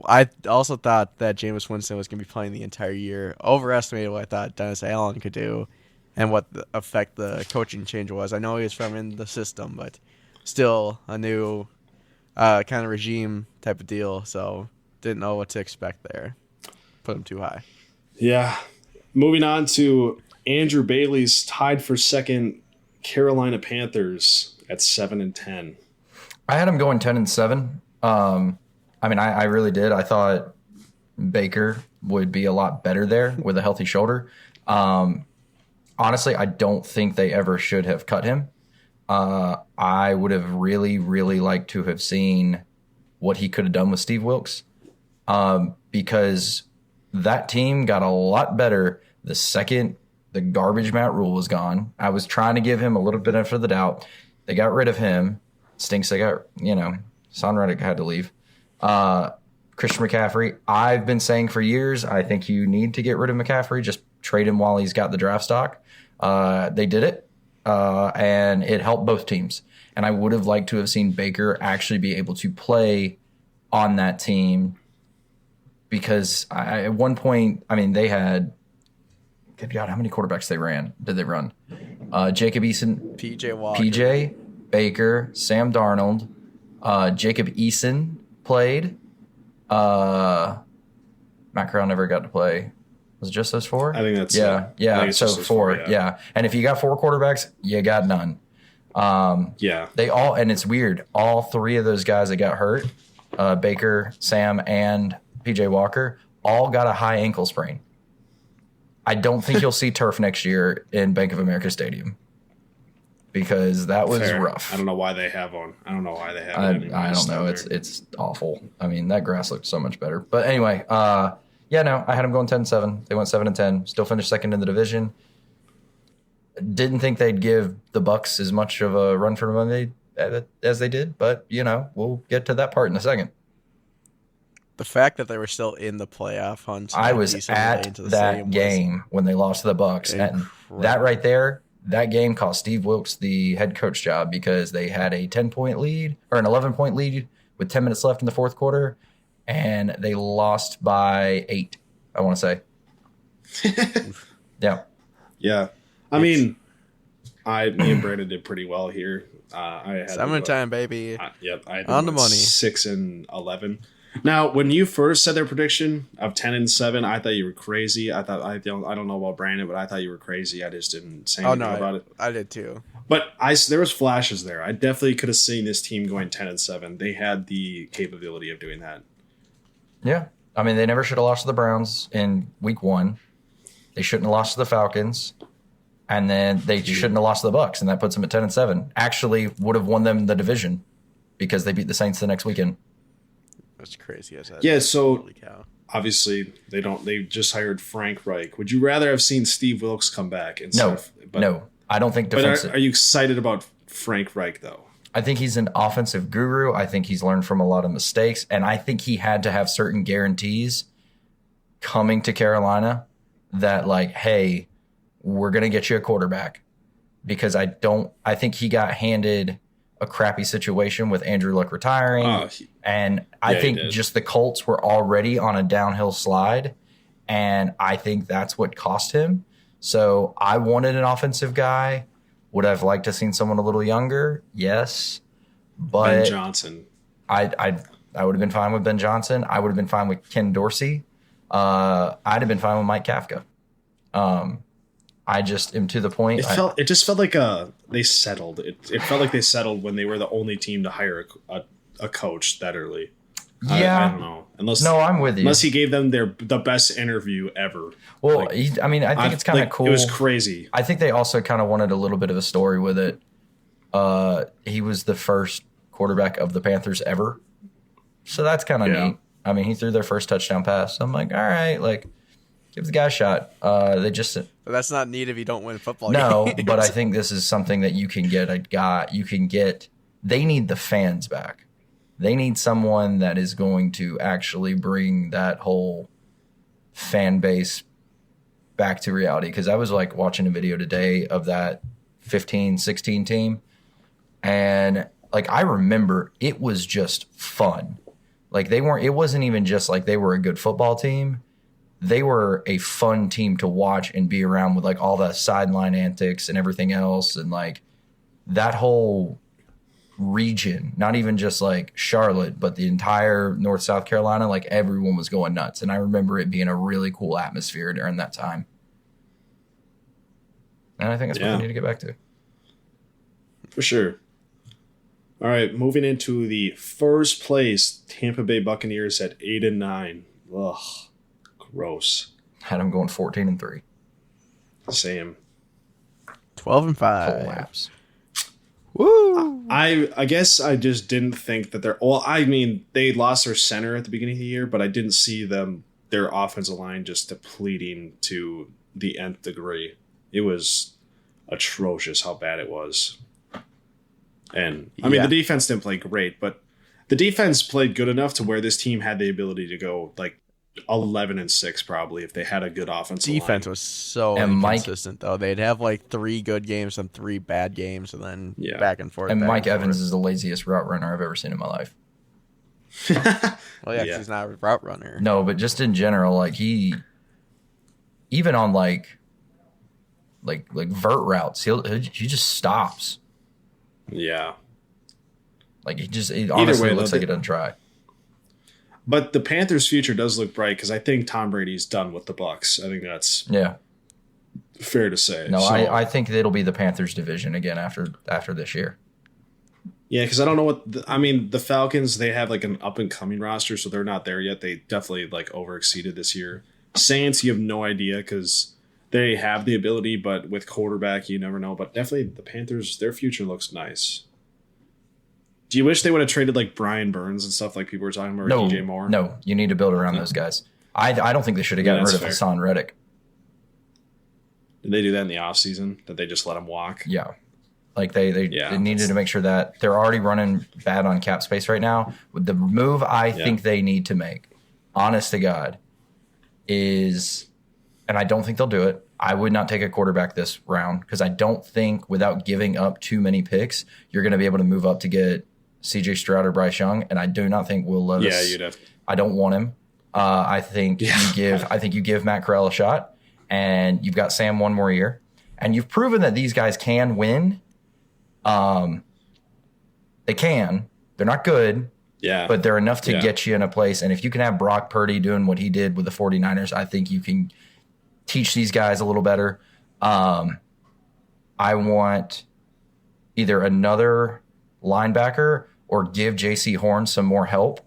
I also thought that Jameis Winston was going to be playing the entire year. Overestimated what I thought Dennis Allen could do and what the effect the coaching change was. I know he was from in the system, but still a new kind of regime type of deal, so didn't know what to expect there. Put him too high. Yeah. Moving on to Andrew Bailey's tied for second Carolina Panthers at 7-10. I had them going 10-7. I mean, I really did. I thought Baker would be a lot better there with a healthy shoulder. Honestly, I don't think they ever should have cut him. I would have really, really liked to have seen what he could have done with Steve Wilkes, because that team got a lot better the second the garbage Matt Rule was gone. I was trying to give him a little bit of the doubt. They got rid of him. Stinks they got, Son Reddick had to leave. Christian McCaffrey, I've been saying for years, I think you need to get rid of McCaffrey. Just trade him while he's got the draft stock. They did it, and it helped both teams. And I would have liked to have seen Baker actually be able to play on that team, because at one point, I mean, they had, good God, how many quarterbacks did they run? Jacob Eason, PJ, Baker, Sam Darnold, Jacob Eason played. Matt Corral never got to play. Was it just those four? I think that's yeah. So four, yeah. And if you got four quarterbacks, you got none. They all, and it's weird. All three of those guys that got hurt, Baker, Sam, and PJ Walker, all got a high ankle sprain. I don't think you'll see turf next year in Bank of America Stadium, because that was rough. I don't know why they have one. I don't know. I don't know. It's awful. I mean, that grass looked so much better. But anyway, I had them going 10-7. They went 7-10. Still finished second in the division. Didn't think they'd give the Bucks as much of a run for money as they did, but we'll get to that part in a second. The fact that they were still in the playoff hunt. I was at that game when they lost to the Bucks, and that right there, that game cost Steve Wilkes the head coach job, because they had a 10-point lead or an 11-point lead with 10 minutes left in the fourth quarter, and they lost by 8. I want to say. Yeah. I mean, me and Brandon did pretty well here. I had 7-10, baby. I had on the money. 6-11. Now, when you first said their prediction of 10-7, I thought you were crazy. I don't know about Brandon, but I thought you were crazy. I just didn't say anything about it. I did too. But there was flashes there. I definitely could have seen this team going 10-7. They had the capability of doing that. Yeah. I mean, they never should have lost to the Browns in week 1. They shouldn't have lost to the Falcons. And then they shouldn't have lost to the Bucks, and that puts them at 10-7. Actually would have won them the division, because they beat the Saints the next weekend. That's crazy. So obviously they just hired Frank Reich. Would you rather have seen Steve Wilkes come back? No, I don't think defensive. But are you excited about Frank Reich, though? I think he's an offensive guru. I think he's learned from a lot of mistakes, and I think he had to have certain guarantees coming to Carolina that, like, hey, we're going to get you a quarterback because I think he got handed a crappy situation with Andrew Luck retiring. And I think just the Colts were already on a downhill slide. And I think that's what cost him. So I wanted an offensive guy. Would I've liked to have seen someone a little younger? Yes. But Ben Johnson. I would have been fine with Ben Johnson. I would have been fine with Ken Dorsey. I'd have been fine with Mike Kafka. I just am to the point. It just felt like they settled. It felt like they settled when they were the only team to hire a coach that early. Yeah, I don't know. I'm with you. Unless he gave them the best interview ever. Well, I think it's kind of cool. It was crazy. I think they also kind of wanted a little bit of a story with it. He was the first quarterback of the Panthers ever, so that's kind of neat. I mean, he threw their first touchdown pass. So I'm like, all right, like, give the guy a shot. But that's not neat if you don't win football games. But I think this is something that you can get a guy. They need the fans back. They need someone that is going to actually bring that whole fan base back to reality. Because I was like watching a video today of that 15-16 team. And like, I remember it was just fun. Like it wasn't even just like they were a good football team. They were a fun team to watch and be around with, like all the sideline antics and everything else. And like that whole region, not even just like Charlotte, but the entire North South Carolina, like everyone was going nuts. And I remember it being a really cool atmosphere during that time. And I think that's what we need to get back to. For sure. All right, moving into the first place, Tampa Bay Buccaneers at 8-9. Ugh, gross. Had them going 14-3. Same. 12-5. Collapse. Woo! I guess I just didn't think that they're. Well, I mean, they lost their center at the beginning of the year, but I didn't see their offensive line just depleting to the nth degree. It was atrocious how bad it was. And I mean, the defense didn't play great, but the defense played good enough to where this team had the ability to go like 11-6 probably if they had a good offensive defense line. Was so inconsistent though. They'd have like 3 good games and 3 bad games, and then back and forth. And Mike Evans is the laziest route runner I've ever seen in my life. Well, yeah, 'cause he's not a route runner. No, but just in general, like he, even on like vert routes, he just stops. Yeah. Like it honestly looks like it doesn't try. But the Panthers' future does look bright because I think Tom Brady's done with the Bucs. I think that's fair to say. No, I think it'll be the Panthers' division again after this year. Yeah, because I don't know what the Falcons, they have like an up and coming roster, so they're not there yet. They definitely like overexceeded this year. Saints, you have no idea because they have the ability, but with quarterback, you never know. But definitely the Panthers, their future looks nice. Do you wish they would have traded like Brian Burns and stuff like people were talking about, or DJ Moore? No, you need to build around those guys. I don't think they should have gotten rid of Hassan Reddick. Did they do that in the offseason? That they just let him walk? Yeah. Like they needed to make sure that they're already running bad on cap space right now. The move I think they need to make, honest to God, is, and I don't think they'll do it, I would not take a quarterback this round because I don't think without giving up too many picks, you're going to be able to move up to get CJ Stroud or Bryce Young, and I do not think Will Levis. Yeah, you'd have. I don't want him. I think you give Matt Corral a shot, and you've got Sam one more year, and you've proven that these guys can win. They can. They're not good. Yeah. But they're enough to get you in a place. And if you can have Brock Purdy doing what he did with the 49ers, I think you can teach these guys a little better. I want either another linebacker or give J.C. Horn some more help.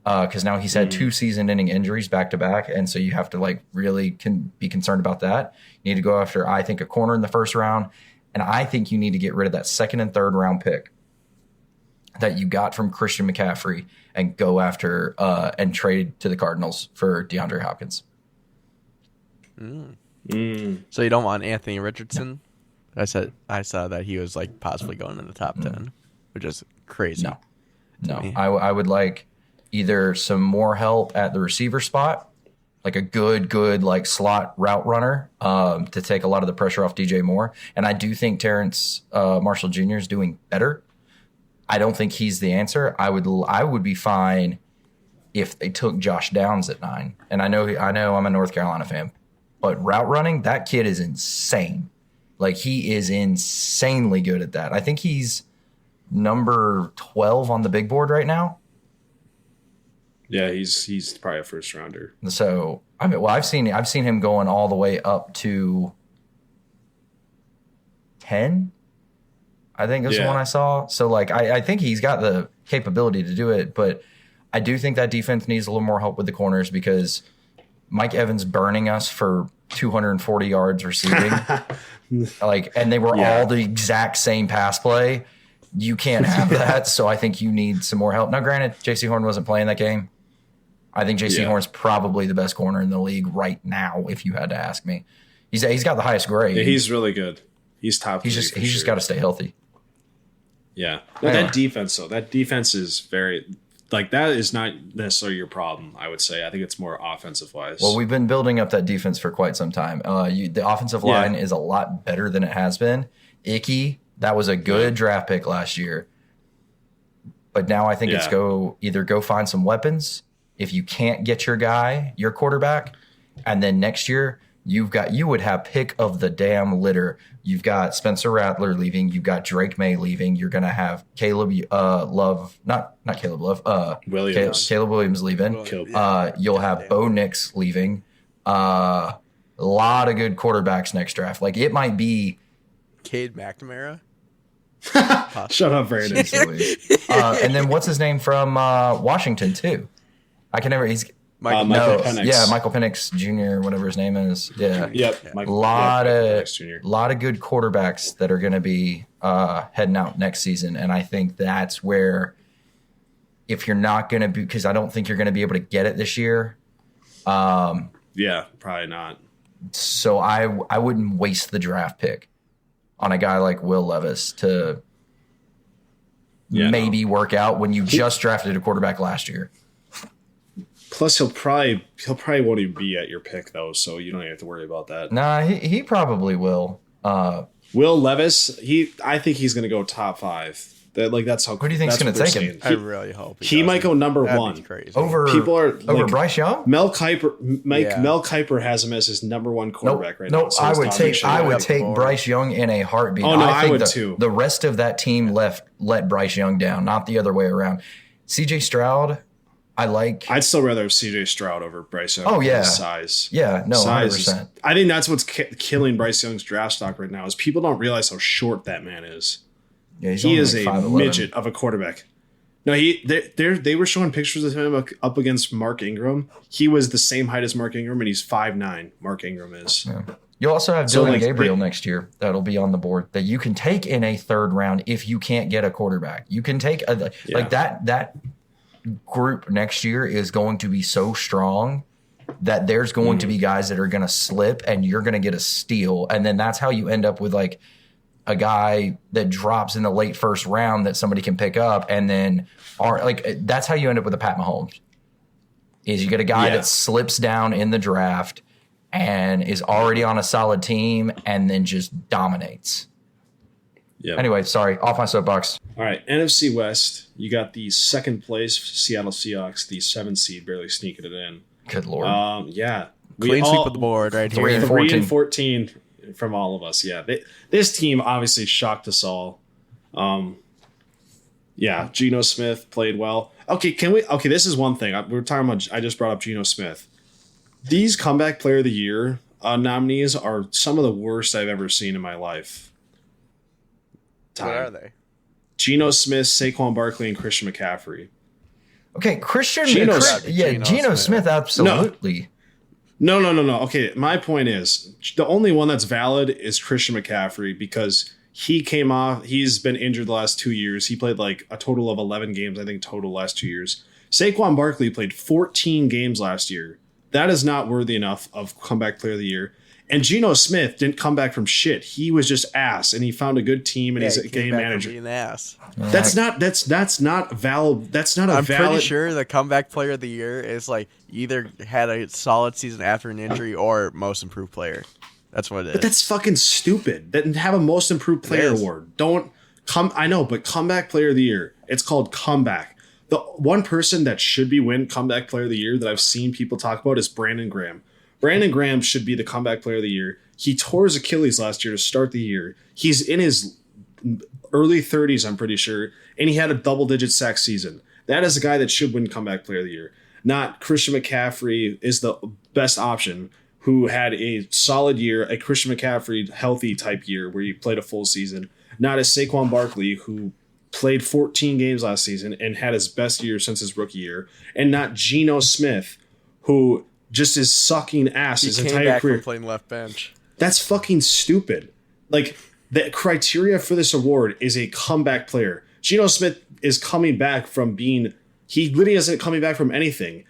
Because now he's had 2 season-ending injuries back-to-back, and so you have to like really be concerned about that. You need to go after, I think, a corner in the first round, and I think you need to get rid of that 2nd and 3rd round pick that you got from Christian McCaffrey and go after and trade to the Cardinals for DeAndre Hopkins. So you don't want Anthony Richardson? I saw that he was like possibly going in the top 10, which is crazy. No, I would like either some more help at the receiver spot like a good like slot route runner to take a lot of the pressure off DJ Moore. And I do think Terrence Marshall Jr. is doing better. I don't think he's the answer. I would be fine if they took Josh Downs at 9. And I know I'm a North Carolina fan, but route running, that kid is insane. Like, he is insanely good at that. I think he's number 12 on the big board right now. Yeah, he's probably a first rounder. So I've seen him going all the way up to 10. I think is the one I saw. So like I think he's got the capability to do it, but I do think that defense needs a little more help with the corners because Mike Evans burning us for 240 yards receiving. And they were all the exact same pass play. You can't have that. So I think you need some more help. Now, granted, J.C. Horn wasn't playing that game. I think J.C. Horn's probably the best corner in the league right now, if you had to ask me. He's got the highest grade. Yeah, he's really good. He's top. He's just got to stay healthy. Yeah. No, Anyway. that defense, though, that defense is very like that is not necessarily your problem, I would say. I think it's more offensive wise. Well, we've been building up that defense for quite some time. The offensive line is a lot better than it has been. Icky, that was a good draft pick last year. But now I think it's either go find some weapons if you can't get your guy, your quarterback, and then next year you would have pick of the damn litter. You've got Spencer Rattler leaving. You've got Drake May leaving. You're going to have Caleb Love, not Caleb Love, Williams. Caleb Williams leaving. You'll have Bo Nix leaving. A lot of good quarterbacks next draft. Like, it might be Cade McNamara. Shut up, Brandon. and then what's his name from Washington too? I can never. He's Michael Penix. Yeah, Michael Penix Jr. Whatever his name is. Yeah. Yep. A lot of good quarterbacks that are going to be heading out next season, and I think that's where, if you're not going to be, because I don't think you're going to be able to get it this year. Yeah, probably not. So I wouldn't waste the draft pick on a guy like Will Levis to maybe work out when you just drafted a quarterback last year. Plus, he'll probably won't even be at your pick though, so you don't even have to worry about that. Nah, he probably will. Will Levis, I think he's going to go top 5. That's how. Who do you think is going to take him? I really hope he might go number That'd 1. be crazy. Over Bryce Young. Mel Kiper has him as his number 1 quarterback right now. No, I would take Bryce Young in a heartbeat. Oh no, I would the, too. The rest of that team let Bryce Young down, not the other way around. CJ Stroud, I'd still rather have CJ Stroud over Bryce Young. Oh yeah, size. Yeah, no, 100%. I think that's what's killing Bryce Young's draft stock right now is people don't realize how short that man is. Yeah, he is a midget of a quarterback. No, they were showing pictures of him up against Mark Ingram. He was the same height as Mark Ingram, and he's 5'9". Mark Ingram is. Yeah. You'll also have Dylan Gabriel next year. That'll be on the board that you can take in a third round if you can't get a quarterback. You can take like that group next year is going to be so strong that there's going to be guys that are going to slip and you're going to get a steal. And then that's how you end up with like a guy that drops in the late first round that somebody can pick up. And then that's how you end up with a Pat Mahomes is you get a guy that slips down in the draft and is already on a solid team and then just dominates. Yep. Anyway, sorry, off my soapbox. All right, NFC West, you got the second place Seattle Seahawks, the 7th seed, barely sneaking it in. Good Lord. Clean sweep of the board right here. 3 and 14 from all of us. Yeah, this team obviously shocked us all. Geno Smith played well. Okay, this is one thing. We were talking about, I just brought up Geno Smith. These comeback player of the year nominees are some of the worst I've ever seen in my life. What are they? Geno Smith, Saquon Barkley, and Christian McCaffrey. Okay, Geno Smith, absolutely. No. Okay, my point is the only one that's valid is Christian McCaffrey because he came off. He's been injured the last 2 years. He played like a total of 11 games, I think, total last 2 years. Saquon Barkley played 14 games last year. That is not worthy enough of comeback player of the year. And Geno Smith didn't come back from shit. He was just ass, and he found a good team, and he's a game manager. Being ass. That's not valid. That's not a I'm valid. pretty sure the comeback player of the year is like either had a solid season after an injury or most improved player. That's what it is. But that's fucking stupid. That have a most improved player award. Don't come. I know, but comeback player of the year. It's called comeback. The one person that should be win comeback player of the year that I've seen people talk about is Brandon Graham. Brandon Graham should be the comeback player of the year. He tore his Achilles last year to start the year. He's in his early 30s, I'm pretty sure, and he had a double-digit sack season. That is a guy that should win comeback player of the year. Not Christian McCaffrey is the best option, who had a solid year, a Christian McCaffrey healthy type year where he played a full season. Not a Saquon Barkley, who played 14 games last season and had his best year since his rookie year. And not Geno Smith, who just is sucking ass his entire career. From playing left bench. That's fucking stupid. Like, the criteria for this award is a comeback player. Geno Smith is coming back from being... He literally isn't coming back from anything.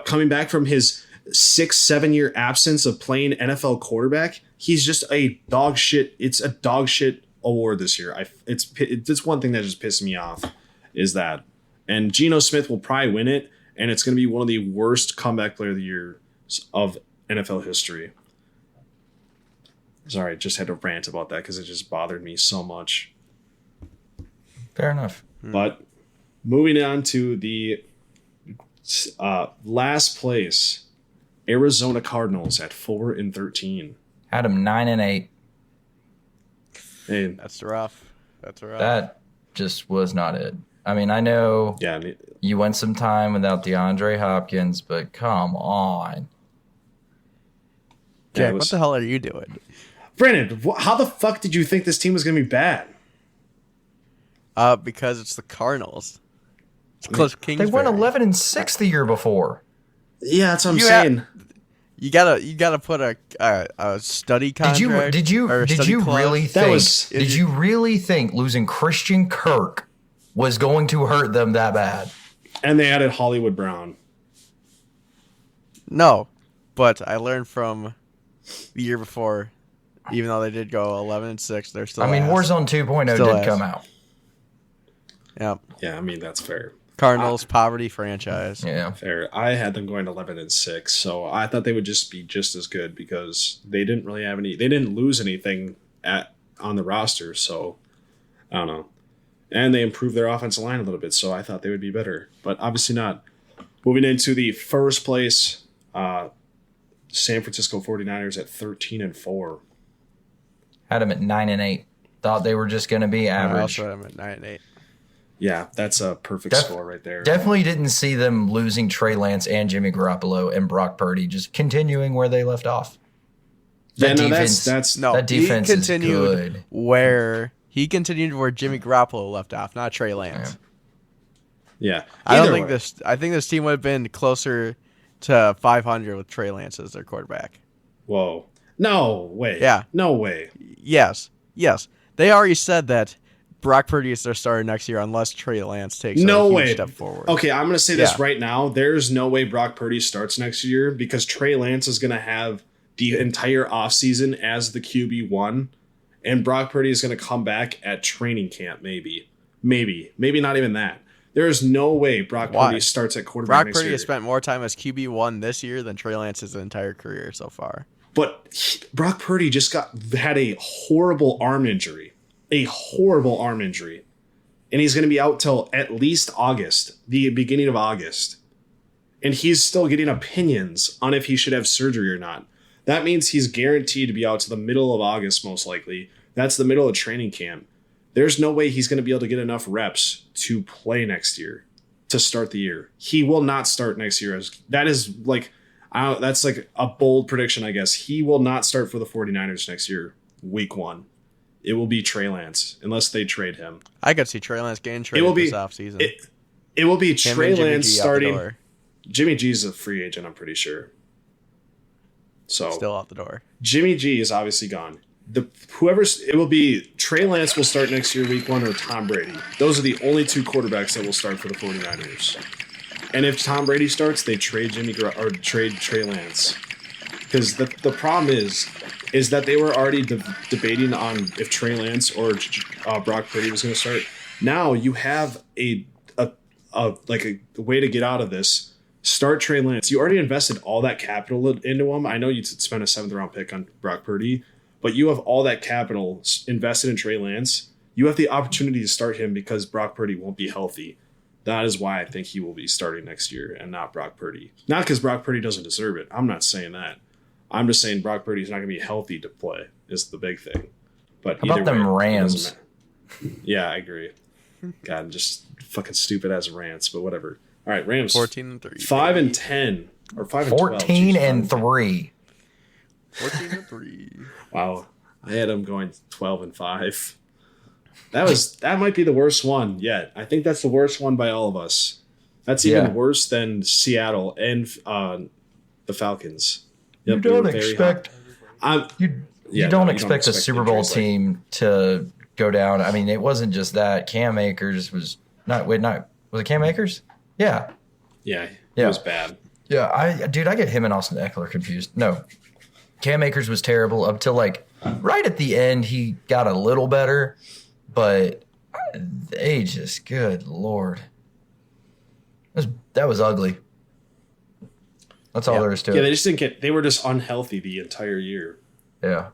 Coming back from his 6-7 year absence of playing NFL quarterback? He's just a dog shit. It's a dog shit award this year. It's one thing that just pissed me off is that. And Geno Smith will probably win it, and it's going to be one of the worst comeback player of the year of NFL history. Sorry, just had to rant about that because it just bothered me so much. Fair enough. But moving on to the last place, Arizona Cardinals at 4-13. Had them 9-8. Hey, That's rough. That just was not it. I mean, I know you went some time without DeAndre Hopkins, but come on. Jack, what the hell are you doing? Brandon, how the fuck did you think this team was going to be bad? Because it's the Cardinals. It's Cliff Kingsbury. They went 11-6 the year before. Yeah, that's what I'm saying. You gotta put a study contract. Did you really think losing Christian Kirk was going to hurt them that bad? And they added Hollywood Brown. No, but I learned from the year before. Even though they did go 11-6, they're still. I mean, Warzone 2.0 did come out. Yep. Yeah, I mean that's fair. Cardinals poverty franchise. Yeah, fair. I had them going 11-6, so I thought they would just be just as good because they didn't really have any. They didn't lose anything on the roster, so I don't know. And they improved their offensive line a little bit, so I thought they would be better, but obviously not. Moving into the first place, San Francisco 49ers at 13-4. Had them at 9-8. Thought they were just going to be average. I also had them at 9-8. Yeah, that's a perfect score right there. Definitely didn't see them losing Trey Lance and Jimmy Garoppolo and Brock Purdy, just continuing where they left off. That defense is good. He continued where Jimmy Garoppolo left off, not Trey Lance. Yeah. I think this team would have been closer to 500 with Trey Lance as their quarterback. Whoa. No way. Yeah. No way. Yes. They already said that Brock Purdy is their starter next year unless Trey Lance takes a huge step forward. Okay, I'm going to say this right now. There's no way Brock Purdy starts next year because Trey Lance is going to have the entire offseason as the QB1, and Brock Purdy is going to come back at training camp, maybe. Maybe not even that. There is no way Brock Purdy starts at quarterback next year. Brock Purdy has spent more time as QB1 this year than Trey Lance's entire career so far. But Brock Purdy just had a horrible arm injury. And he's going to be out till at least August, the beginning of August. And he's still getting opinions on if he should have surgery or not. That means he's guaranteed to be out to the middle of August, most likely. That's the middle of training camp. There's no way he's going to be able to get enough reps to play next year, to start the year. He will not start next year. That's like a bold prediction, I guess. He will not start for the 49ers next year, week 1. It will be Trey Lance, unless they trade him. I could see Trey Lance getting traded this offseason. It will be Trey Lance starting. Jimmy G's a free agent, I'm pretty sure. So still out the door. Jimmy G is obviously gone. It will be Trey Lance will start next year, week 1, or Tom Brady. Those are the only 2 quarterbacks that will start for the 49ers. And if Tom Brady starts, they trade trade Trey Lance. because the problem is that they were already debating on if Trey Lance or Brock Purdy was going to start. Now you have a way to get out of this. Start Trey Lance. You already invested all that capital into him. I know you spent a 7th round pick on Brock Purdy, but you have all that capital invested in Trey Lance. You have the opportunity to start him because Brock Purdy won't be healthy. That is why I think he will be starting next year and not Brock Purdy. Not because Brock Purdy doesn't deserve it. I'm not saying that. I'm just saying Brock Purdy is not going to be healthy to play is the big thing. But how about them Rams? Yeah, I agree. God, just fucking stupid as rants, but whatever. All right, Rams 14-3. 5-10 or 5-12. 14-3. 14-3. Wow, I had them going 12-5. That might be the worst one yet. I think that's the worst one by all of us. That's even worse than Seattle and the Falcons. Yep, you don't expect you don't expect a Super Bowl team to go down. I mean, it wasn't just that. Cam Akers was was it Cam Akers? Yeah. Yeah, it was bad. Yeah, I get him and Austin Eckler confused. No. Cam Akers was terrible up till like right at the end he got a little better, but they just good Lord. That was ugly. That's all there is to it. Yeah, they just didn't they were just unhealthy the entire year. Yeah.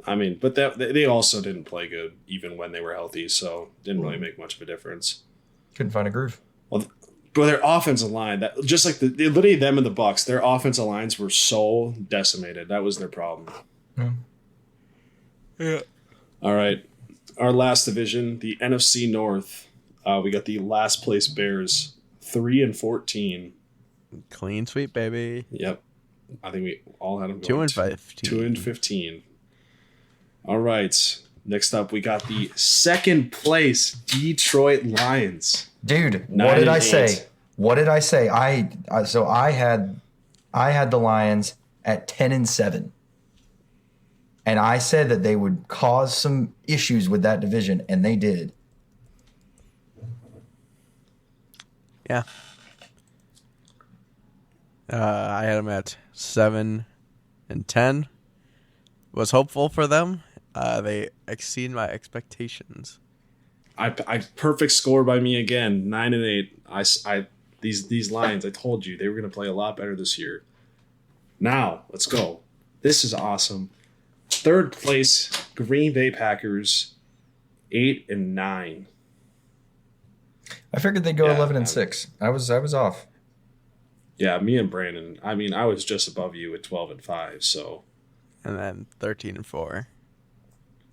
I mean, but they also didn't play good even when they were healthy, so it didn't really make much of a difference. Couldn't find a groove. Well, but their offensive line, that just like literally them and the Bucs, their offensive lines were so decimated. That was their problem. Yeah. All right, our last division, the NFC North. We got the last place Bears, 3-14. Clean sweep, baby. Yep, I think we all had them 2-15. 2-15. All right. Next up, we got the second place Detroit Lions. Dude, what did I say? What did I say? I had the Lions at 10-7. And I said that they would cause some issues with that division, and they did. Yeah. I had them at 7-10. Was hopeful for them. They exceed my expectations. I perfect score by me again, 9-8. These Lions, I told you they were going to play a lot better this year. Now let's go. This is awesome. Third place, Green Bay Packers, 8-9. I figured they'd go 11-6. I was off. Yeah, me and Brandon. I mean, I was just above you at 12-5. So, and then 13-4.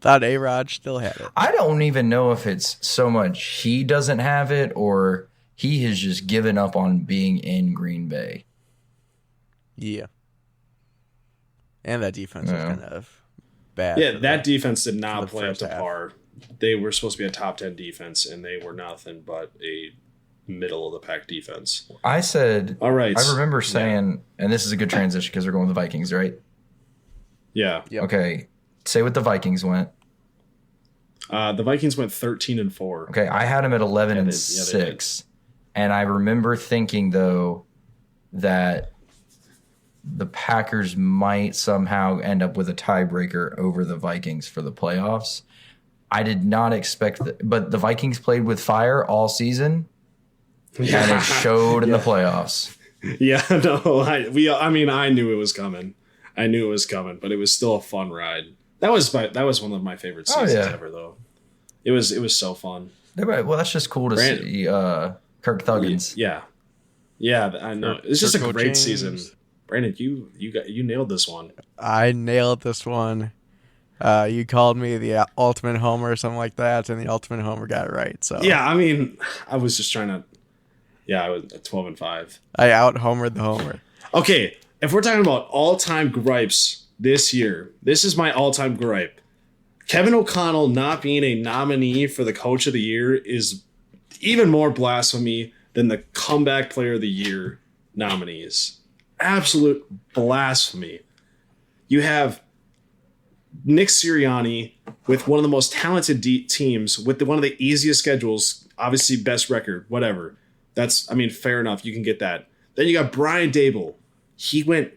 Thought A-Rod still had it. I don't even know if it's so much he doesn't have it or he has just given up on being in Green Bay. Yeah. And that defense was kind of bad. Yeah, that defense did not play up to par. They were supposed to be a top 10 defense, and they were nothing but a middle of the pack defense. I said, all right. I remember saying, and this is a good transition because we're going with the Vikings, right? Yeah. Yep. Okay. Say what the Vikings went. The Vikings went 13-4. Okay, I had them at 11-6, and I remember thinking though that the Packers might somehow end up with a tiebreaker over the Vikings for the playoffs. I did not expect that, but the Vikings played with fire all season, and it showed in the playoffs. Yeah, no, I knew it was coming. I knew it was coming, but it was still a fun ride. That was one of my favorite seasons ever, though. It was so fun. Well, that's just cool to see Kirk Thuggins. Yeah, I know. It's just a great season. Brandon, you nailed this one. I nailed this one. You called me the ultimate homer or something like that, and the ultimate homer got it right. So yeah, I mean, I was just trying to. Yeah, I was at 12-5. I out-homered the homer. Okay, if we're talking about all-time gripes this year, this is my all-time gripe. Kevin O'Connell not being a nominee for the Coach of the Year is even more blasphemy than the Comeback Player of the Year nominees. Absolute blasphemy. You have Nick Sirianni with one of the most talented teams, with one of the easiest schedules, obviously best record, whatever. Fair enough. You can get that. Then you got Brian Dable. He went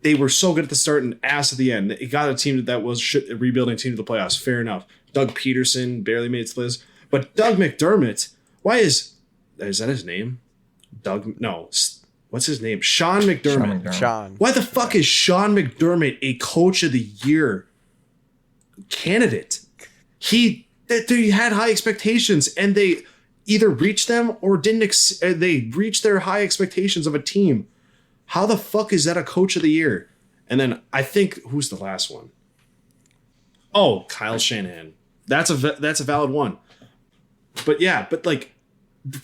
they were so good at the start and ass at the end. It got a team that was a rebuilding team to the playoffs. Fair enough. Doug Peterson barely made it to the playoffs. But Doug McDermott, why is that his name? What's his name? Sean McDermott. Sean. Why the fuck is Sean McDermott a coach of the year candidate? They had high expectations and they either reached them or didn't. They reached their high expectations of a team. How the fuck is that a coach of the year? And then I think, who's the last one? Oh, Kyle Shanahan. That's a valid one. But yeah, like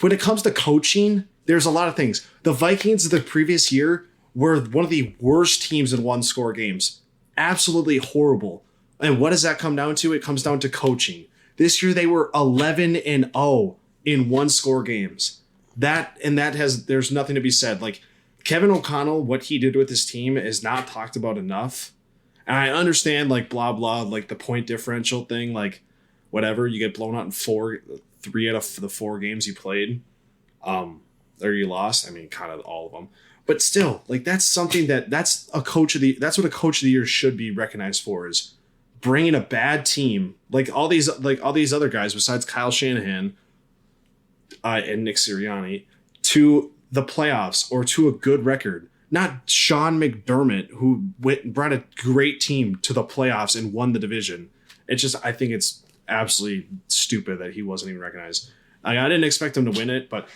when it comes to coaching, there's a lot of things. The Vikings the previous year were one of the worst teams in one-score games. Absolutely horrible. And what does that come down to? It comes down to coaching. This year they were 11-0 in one-score games. There's nothing to be said. Like Kevin O'Connell, what he did with his team is not talked about enough. And I understand like blah blah, like the point differential thing, like whatever, you get blown out in 3 out of the 4 games you played. Or you lost. I mean, kind of all of them. But still, like that's something that's what a coach of the year should be recognized for, is bringing a bad team like all these other guys besides Kyle Shanahan and Nick Sirianni to the playoffs or to a good record. Not Sean McDermott, who brought a great team to the playoffs and won the division. It's just, I think it's absolutely stupid that he wasn't even recognized. I didn't expect him to win it, but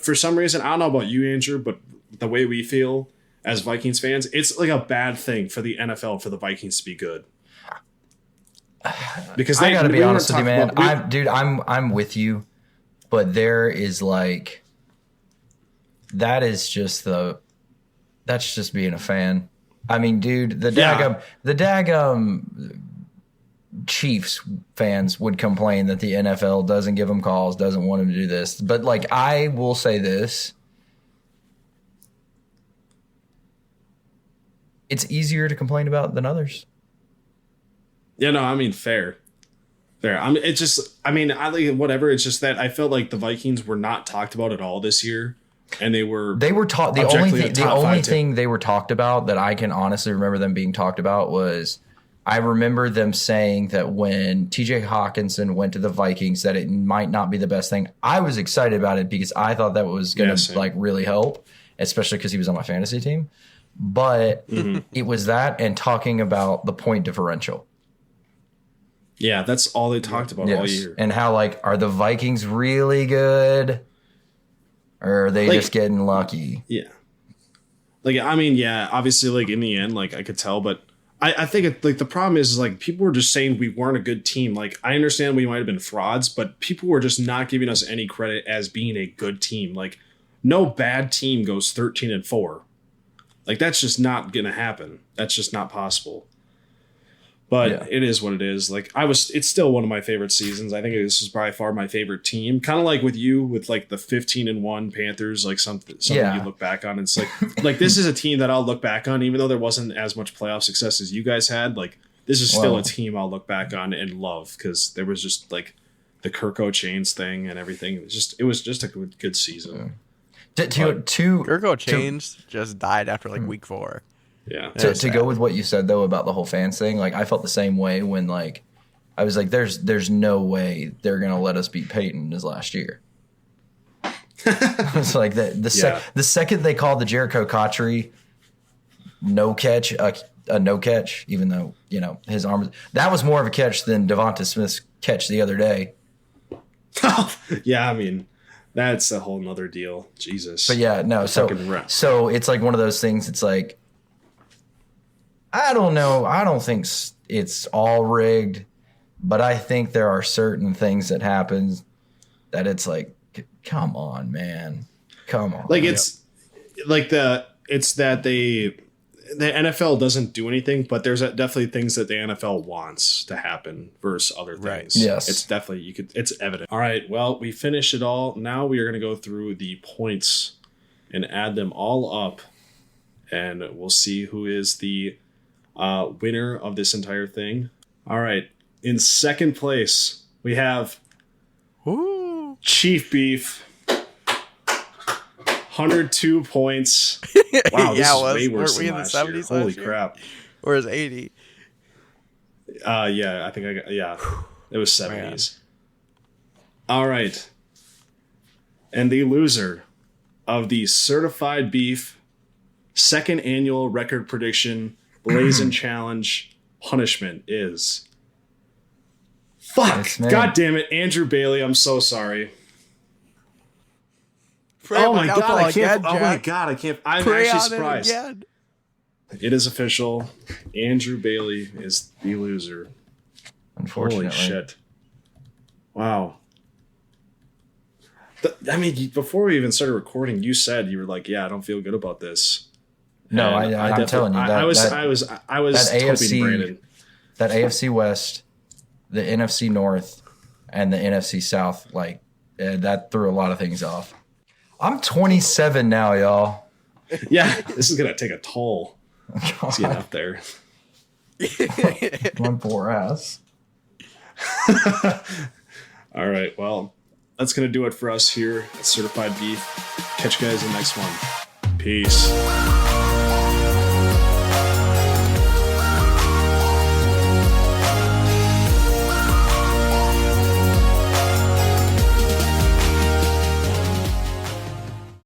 for some reason, I don't know about you, Andrew, but the way we feel as Vikings fans, it's like a bad thing for the NFL for the Vikings to be good. Because I gotta be honest with you, man. I'm with you, but there is like that's just being a fan. I mean, dude, the daggum Chiefs fans would complain that the NFL doesn't give them calls, doesn't want them to do this. But like, I will say this. It's easier to complain about than others. Yeah, no, I mean, fair. I mean, it's just, I mean, I like whatever. It's just that I felt like the Vikings were not talked about at all this year. And they were taught. The only thing they were talked about that I can honestly remember them being talked about was, I remember them saying that when TJ Hawkinson went to the Vikings, that it might not be the best thing. I was excited about it because I thought that was going to like really help, especially because he was on my fantasy team. But it was that and talking about the point differential. Yeah, that's all they talked about all year. And how, like, are the Vikings really good? Or are they just getting lucky? Yeah. Like, I mean, yeah, obviously, like, in the end, like, I could tell, but I think, like, the problem is, like, people were just saying we weren't a good team. Like, I understand we might have been frauds, but people were just not giving us any credit as being a good team. Like, no bad team goes 13-4. Like, that's just not going to happen. That's just not possible. But it is what it is. Like, it's still one of my favorite seasons. I think this is by far my favorite team. Kind of like with you, with like the 15-1 Panthers, like something you look back on. It's like this is a team that I'll look back on, even though there wasn't as much playoff success as you guys had. Like, this is still a team I'll look back on and love, because there was just like the Kirko Chains thing and everything. It was just a good season. Kirko Chains just died after like week 4. Yeah. To go with what you said though about the whole fans thing, like I felt the same way when like I was like, there's no way they're gonna let us beat Peyton as last year. It's like the second they called the Jericho Cotchery no catch a no catch, even though his arm, that was more of a catch than Devonta Smith's catch the other day. Yeah, I mean, that's a whole nother deal. Jesus. But yeah, no. So it's like one of those things. It's like, I don't know. I don't think it's all rigged, but I think there are certain things that happen that it's like, come on, man, come on. Like it's like it's that the NFL doesn't do anything, but there's definitely things that the NFL wants to happen versus other things. Right. Yes, it's definitely it's evident. All right, well, we finished it all. Now we are going to go through the points and add them all up, and we'll see who is the winner of this entire thing. All right, in second place we have Chief Beef, 102 points. Wow, this Yeah, is way weren't worse we than in the last year. 70s Holy last year? crap. Or is 80? Yeah, I think it was 70s. All right. And the loser of the Certified Beef second annual record prediction Blazin Challenge punishment is... Fuck! God damn it, Andrew Bailey, I'm so sorry. Oh my god, I can't. Oh my god, I can't. I'm actually surprised. It is official. Andrew Bailey is the loser. Unfortunately. Holy shit. Wow. I mean, before we even started recording, you said you were like, "Yeah, I don't feel good about this." No, I'm telling you that I was that AFC, Brandon. That AFC West, the NFC North, and the NFC South, like that threw a lot of things off. I'm 27 now, y'all. Yeah, this is gonna take a toll. Let's get up there. My poor ass. All right, well, that's gonna do it for us here at Certified Beef. Catch you guys in the next one. Peace.